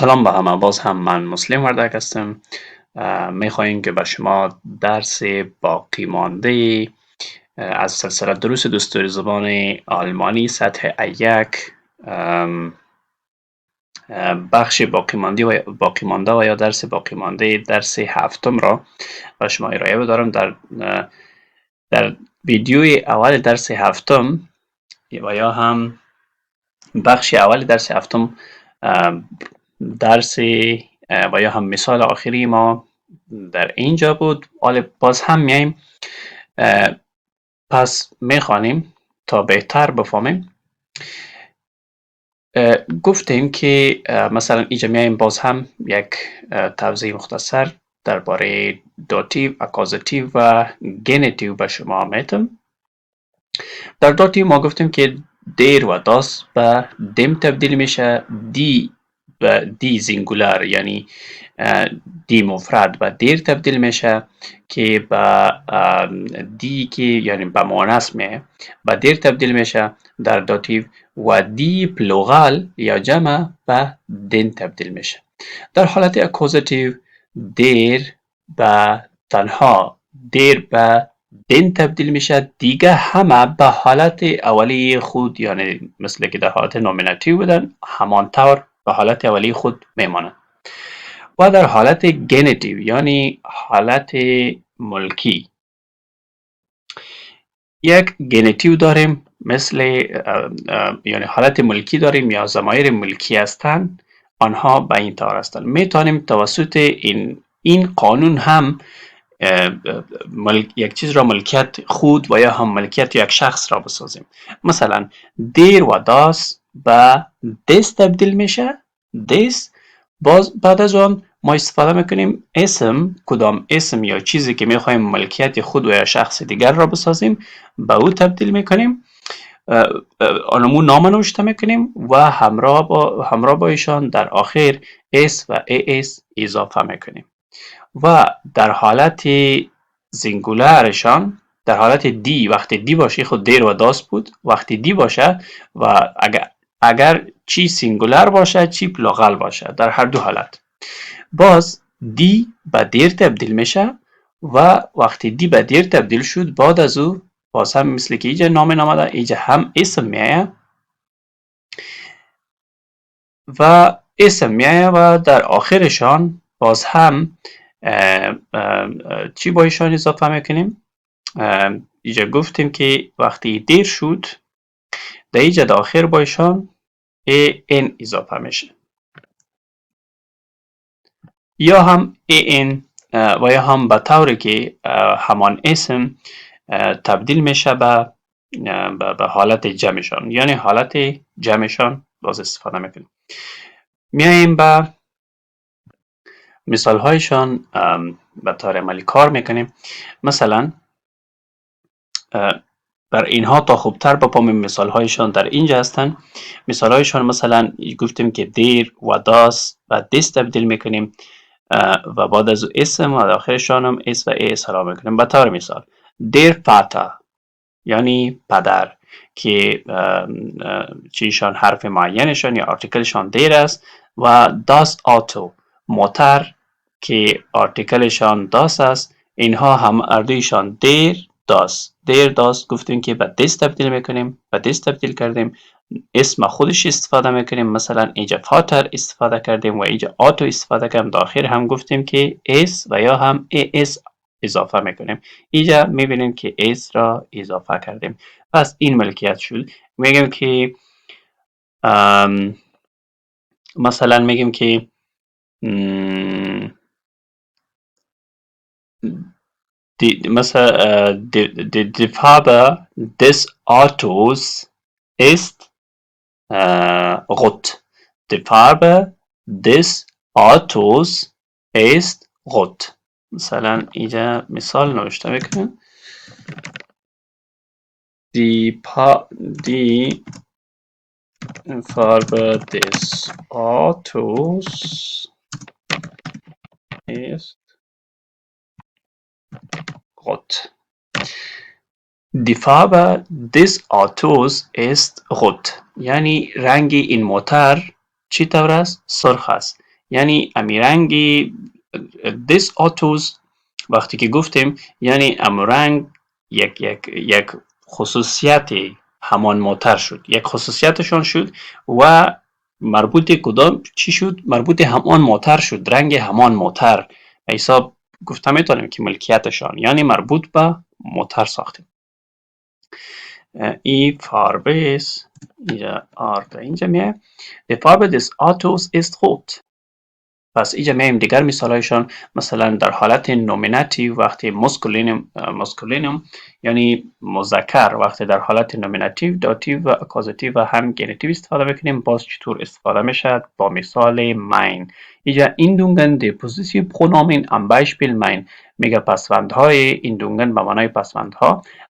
سلام به همه. باز هم من مسلم وردک هستم. میخواهیم که به شما درس باقی مانده از سلسله دروس دستور زبان آلمانی سطح یک بخش باقی مانده و یا درس باقی مانده درس هفتم را به شما ارائه بدارم. در ویدیوی اول درس هفتم و یا هم بخش اول درس هفتم درس و یا هم مثال آخری ما در اینجا بود. حالا باز هم میایم پس میخوانیم تا بهتر بفهمیم. گفتیم که مثلا اینجا میایم باز هم یک توضیح مختصر درباره داتیو، اکوزاتیو و گنتیو به شما میتم. در داتیو ما گفتیم که دیر و داس به دم تبدیل میشه، دی زینگولار یعنی دی مفرد به دیر تبدیل میشه که به دی که یعنی به مؤنث میه به دیر تبدیل میشه در داتیو، و دی پلوغال یا جمع به دن تبدیل میشه. در حالت اکوزاتیو دیر به تنها دیر به دن تبدیل میشه، دیگه همه به حالت اولی خود یعنی مثل که در حالت نومیناتیو بودن همانطور به حالت اولی خود میمانند. و در حالت گنتیو یعنی حالت ملکی یک گنتیو داریم، مثل یعنی حالت ملکی داریم یا ضمایر ملکی هستند، آنها به این طور هستند. میتونیم توسط این قانون هم یک چیز را ملکیت خود و یا هم ملکیت یک شخص را بسازیم. مثلا دیر و داس به دس تبدیل میشه. دس باز بعد از آن ما استفاده میکنیم اسم، کدام اسم یا چیزی که میخوایم ملکیت خود و یا شخص دیگر را بسازیم به او تبدیل میکنیم، آنمو نام نوشته میکنیم و همراه با ایشان در آخر اس و اس اضافه میکنیم. و در حالت زینگولارشان در حالت دی، وقتی دی باشه خود دیر و داس بود، وقتی دی باشه و اگر چی سینگولار باشه چی پلوغال باشه، در هر دو حالت باز دی به دیر تبدیل میشه و وقتی دی به دیر تبدیل شد بعد از او باز هم مثل که اینجا نام نامده اینجا هم اسم میایه و در آخرشان باز هم چی با ایشان اضافه میکنیم. اینجا گفتیم که وقتی دیر شد در اینجا در آخر با ایشان ان اضافه میشه یا هم ان و یا هم به طوری که همان اسم تبدیل میشه به حالت جمعشان، یعنی حالت جمعشان باز استفاده میکنیم. میاییم به مثال هایشان به طور عملی کار میکنیم. مثلا بر اینها تا خوبتر بفهمیم مثال هایشان در اینجا هستن. مثال هایشان مثلا گفتیم که دیر و داس و دس تبدیل میکنیم و بعد از اسم و آخرشان هم اس و اس حلا میکنیم. به طور مثال دیر فاتا یعنی پدر که چیشان حرف معینشان یا آرتیکلشان دیر است، و داس آتو موتر که آرتیکلشان داس است. اینها هم اردویشان دیر داس گفتیم که به دس تبدیل میکنیم، به دس تبدیل کردیم، اسم خودش استفاده میکنیم. مثلا اینجا فاتر استفاده کردیم و اینجا آتو استفاده کردیم، داخل هم گفتیم که اس و یا هم اس اضافه میکنیم. اینجا میبینیم که اس را اضافه کردیم. پس این ملکیت شد. میگیم که مثلا میگیم که die Farbe des Autos ist rot. Die Farbe des Autos ist rot. مثلا اینجا مثال نوشته میکنم. Die Farbe des Autos ist rot. Die Farbe des Autos ist rot. یعنی رنگ این موتر چی طور است؟ سرخ است. یعنی امیرنگ this autos وقتی که گفتیم یعنی امرنگ یک خصوصیت همان موتر شد، یک خصوصیتشان شد و مربوط کدام چی شد؟ مربوط همان موتر شد، رنگ همان موتر حساب گفته میتونیم که ملکیتشان یعنی مربوط به موتر ساختیم. ای فاربس اینجا آر در اینجا میه The Farbe des Autos ist rot. پس اینجا میایم دیگر مثالایشان، مثلا در حالت نومیناتیو وقتی مسکولینم یعنی مذکر وقتی در حالت نومیناتیو داتیو و اکوزاتیو و هم گنیتیو استفاده میکنیم باز چطور استفاده میشد با مثال مین. اینجا این دونگن دی پوزیسیو پرونومن am Beispiel mein میگه پسوندهای این دونگن به معنای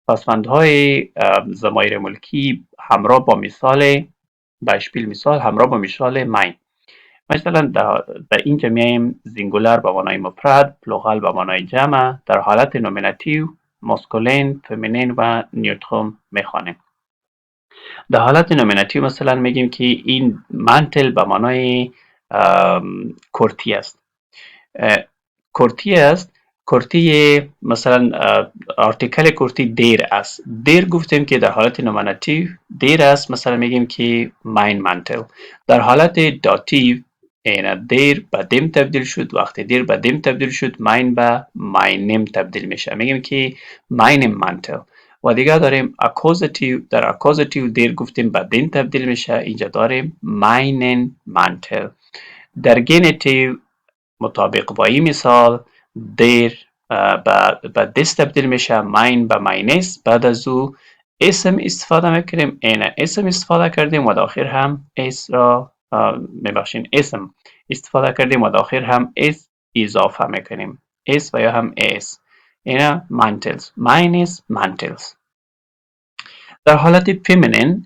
پسوندهای ضمایر ملکی همراه با مثال مثال همراه با مثال مین. مثلا در اینجا میایم زینگولر به معنای مفرد، پلوغال به معنای جمع، در حالت نومیناتیو ماسکولین، فمینین و نیوترم میخوانیم. در حالت نومیناتیو مثلا میگیم که این منتل به معنای کرتی است. کرتی مثلا آرتیکل کرتی دیر است. دیر گفتیم که در حالت نومیناتیو دیر است، مثلا میگیم که مین منتل. در حالت داتیو اینا دیر به دیم تبدیل شد، وقتی دیر به دیم تبدیل شد مین به مینم تبدیل میشه، میگیم که مینم منتل. و دیگه داریم اکوزاتیو، در اکوزاتیو دیر گفتیم به دیم تبدیل میشه، اینجا داریم مینن منتل. در گنیتیو مطابق با این مثال دیر به دس تبدیل میشه، مین به مینس، بعد از او اسم استفاده میکنیم، اینا اسم استفاده کردیم و داخل هم اس را اسم استفاده کردیم و داخل هم اس اضافه میکنیم، اس و یا هم اس، اینا منتلز، مینس منتلز. در حالت فیمینین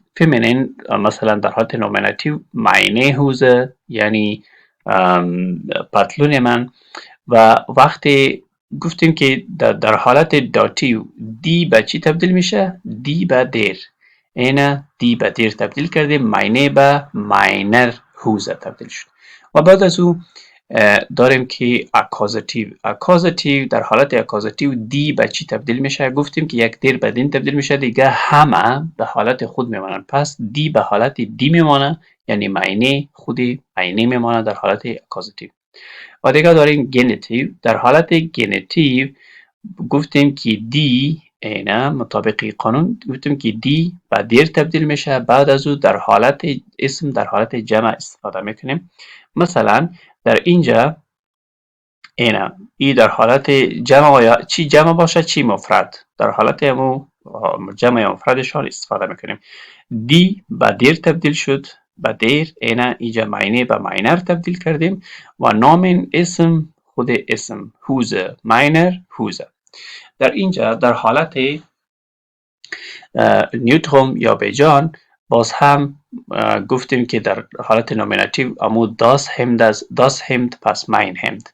مثلا در حالت نومیناتیو مینه هوزه یعنی پتلون من، و وقتی گفتیم که در حالت داتیو دی به چی تبدیل میشه؟ دی به دیر، اینا دی به دیر تبدیل کردیم، مینه به مینر هوزه تبدیل شد. و بعد از او داریم که اکوزاتیو در حالت اکوزاتیو دی به چی تبدیل میشه؟ گفتیم که یک دیر به دین تبدیل میشه، دیگه همه به حالت خود میمانن، پس دی به حالت دی میمانه یعنی معنی خودی معنی میمانه در حالت اکوزاتیو. و دیگه داریم گنیتیو. در حالت گنیتیو گفتیم که دی اینا مطابق قانون گفتیم که دی به دیر تبدیل میشه، بعد از او در حالت اسم در حالت جمع استفاده میکنیم. مثلا در اینجا اینا ای در حالت جمع یا چی جمع باشه چی مفرد، در حالت همو جمع یا مفردشان استفاده میکنیم. دی به دیر تبدیل شد، به دیر، اینا اینجا معنی به ماینر تبدیل کردیم و نام اسم خود اسم هوزه، ماینر هوزه. در اینجا در حالت نیوترم یا بیجان باز هم گفتیم که در حالت نومیناتیو امو داس همد پس مین همد.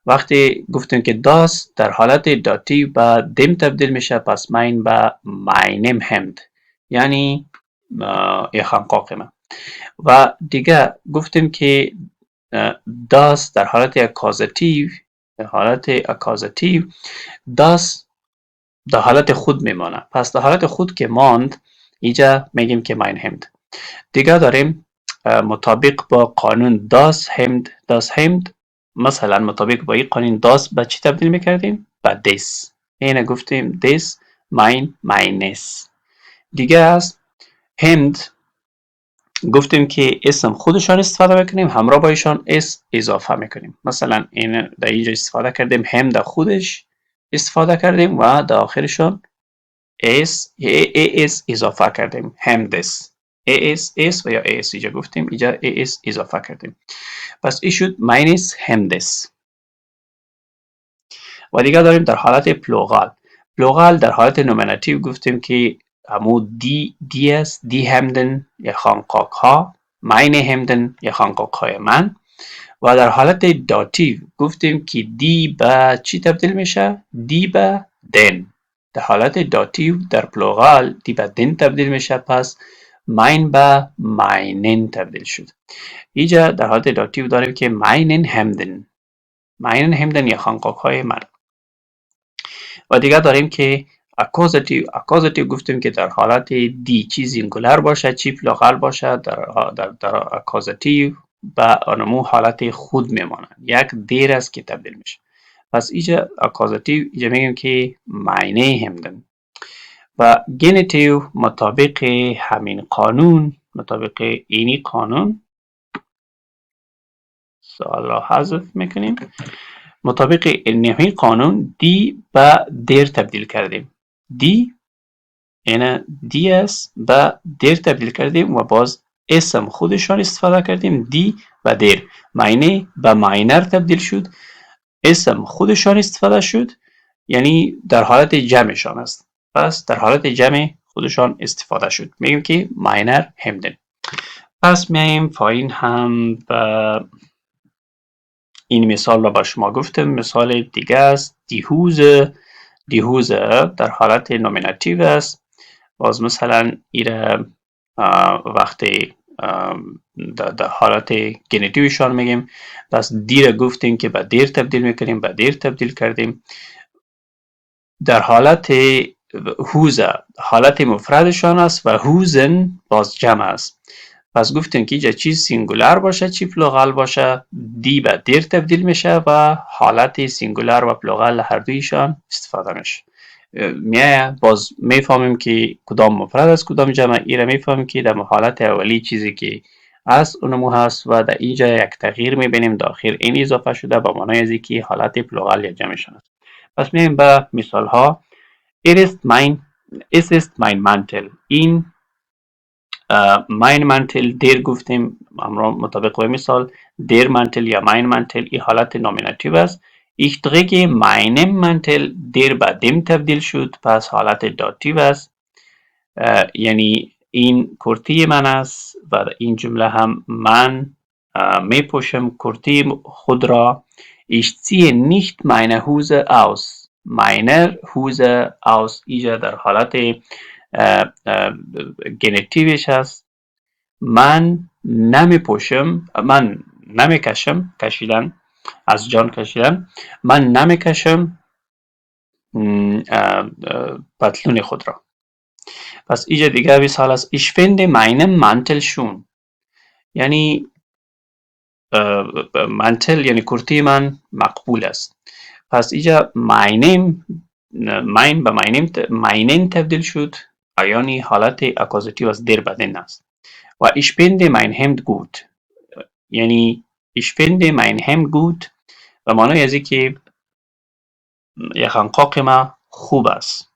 وقتی گفتیم که داس در حالت داتیو به دم تبدیل میشه، پس مین به مینم همد یعنی یخنقاقمه. و دیگه گفتیم که داس در حالت اکازاتیو داس در حالت خود میمانه، پس در حالت خود که ماند اینجا میگیم که مین همد. دیگه داریم مطابق با قانون داس همد مثلا مطابق با این قانون داس به چی تبدیل میکردیم؟ به دس، اینه گفتیم دس مینس. دیگه از همد گفتیم که اسم خودشان استفاده میکنیم، همراه با ایشان اس اضافه میکنیم. مثلا این در اینجا استفاده کردیم، هم در خودش استفاده کردیم و در آخرشان اس اضافه کردیم، همدس اس و یا اس اینجا گفتیم، اینجا اس اضافه کردیم، پس این شد مینس همدس. و دیگه داریم در حالت پلوغال در حالت نومیناتیو گفتیم که همو دی است، دی همدن یا خانقاق ها، مین همدن یا خانقاق های من. و در حالت داتیو گفتیم که دی به چی تبدیل میشه؟ دی به دن. در حالت داتیو در پلوغال دی به دن تبدیل میشه، پس ماین به ماینن تبدیل شد. اینجا در حالت داتیو داریم که ماینن همدن، ماینن همدن یا خانقاک های من. و دیگه داریم که اکوزاتیو. اکوزاتیو گفتیم که در حالت دی چی سینگولر باشه چی پلوغال باشه، در اکوزاتیو به آنمو حالت خود میمانند، یک دیر است که تبدیل میشه. پس اینجا اکوزاتیو اینجا میگیم که معنی همدن. و گنتیو مطابق همین قانون، مطابق اینی قانون سوال را حذف میکنیم، مطابق اینی قانون دی به دیر تبدیل کردیم. دی اینا دی است به دیر تبدیل کردیم و باز اسم خودشان استفاده کردیم. دی و دیر معنی به ماینر تبدیل شد، اسم خودشان استفاده شد، یعنی در حالت جمعشان است. پس در حالت جمع خودشان استفاده شد، میگیم که ماینر همدن. پس میایم پایین هم به این مثال را با شما گفتم. مثال دیگه است دیهوزه. دیهوزه در حالت نومیناتیو است. باز مثلا ایره وقتی در حالت گنتیوشان میگیم. پس دیر گفتیم که به دیر تبدیل میکنیم، به دیر تبدیل کردیم. در حالت هوزه حالت مفردشان است و هوزن باز جمع است. پس گفتیم که اینجا چی سینگولر باشه چی پلوغال باشه، دی به دیر تبدیل میشه و حالت سینگولر و پلوغال هر دویشان استفاده میشه. باز میفهمیم که کدام مفرد است کدام جمع. ایره میفهمیم که در حالت اولی چیزی که از اونمو هست و در اینجا یک تغییر میبینیم داخل این اضافه شده به معنای از که حالت پلوغال یا جمعشان است. پس میایم به مثال ها. Es ist mein Mantel. این mein Mantel دیر گفتیم مطابق به مثال der Mantel یا mein Mantel این حالت نومیناتیو است. Ich trage meinen Mantel در به dem تبدیل شد، پس حالت داتیو است. یعنی این کرتی من است و این جمله هم من می پوشم کرتی خود را. Ich ziehe nicht meine Hose aus. meine Hose aus اینجا در حالت گنتیوش است. من نمی پوشم، من نمی کشم، کشیدن از جان کشیدن، من نمی کشم پتلون خود را. پس اینجا دیگه مثال است. Ich finde meinen Mantel schön. یعنی منتل یعنی کرتی من مقبول است. پس اینجا mein به meinen تبدیل شد، یعنی حالت اکوزاتیو از در بدن است. و ich finde mein Hemd gut. یعنی ich finde mein Hemd gut و معنای از که یخنقاق ما خوب است.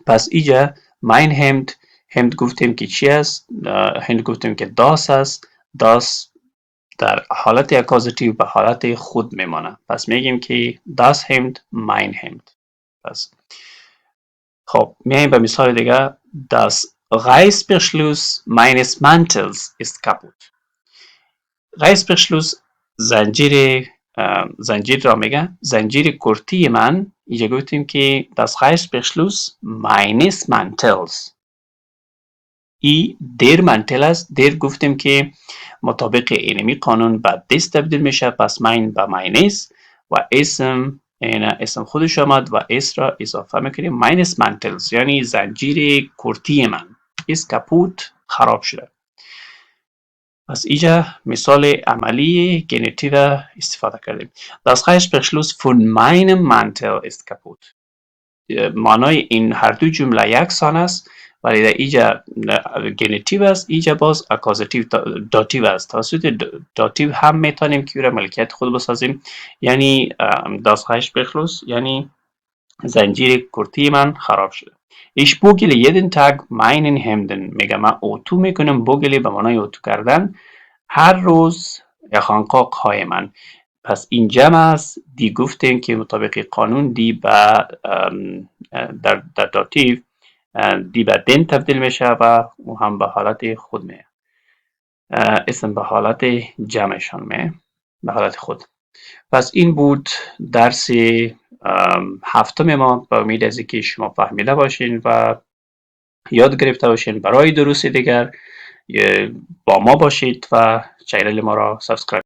پس اینجا mein Hemd، همد گفتیم که چی است؟ هند گفتیم که داس است. داس در حالت اکوزاتیو به حالت خود میمانه. پس میگیم که das Hemd mein Hemd. پس خب میایم به مثال دیگه. Das Reißverschluss meines Mantels ist kaputt. Reißverschluss زنجیر را میگه. زنجیر کرتی من. اینجا گفتیم که das Reißverschluss meines Mantels. ای در منتل است. در گفتیم که مطابق اینمی قانون به دست تبدیل میشه. پس مین به ماینس و اسم خودش آمد و اس را اضافه میکنیم. ماینس منتلز یعنی زنجیر کرتی من is کپوت، خراب شده. پس اینجا مثال عملی گنتیو استفاده کردیم. Das Reißverschluss von meinem Mantel ist kaputt. معنای این هر دو جمله یکسان است، ولی در اینجا گنتیو است، اینجا باز اکوزاتیو داتیو است. توسط داتیو هم میتونیم که را ملکیت خود بسازیم. یعنی das Reißverschluss یعنی زنجیر کرتی من خراب شده. Ich bügele jeden Tag meinen Hemden. میگه من اتو میکنم. بوگلی به معنای اتو کردن. هر روز یخنقاق های من. پس این جمع است. دی گفتیم که مطابق قانون دی با در داتیو دی به دن تبدیل میشه و او هم به حالت خود میه. اسم به حالت جمعشان میه، به حالت خود. پس این بود درس هفتم ما. با امید از اینکه شما فهمیده باشین و یاد گرفته باشین. برای دروس دیگر با ما باشید و چینل ما را سابسکرایب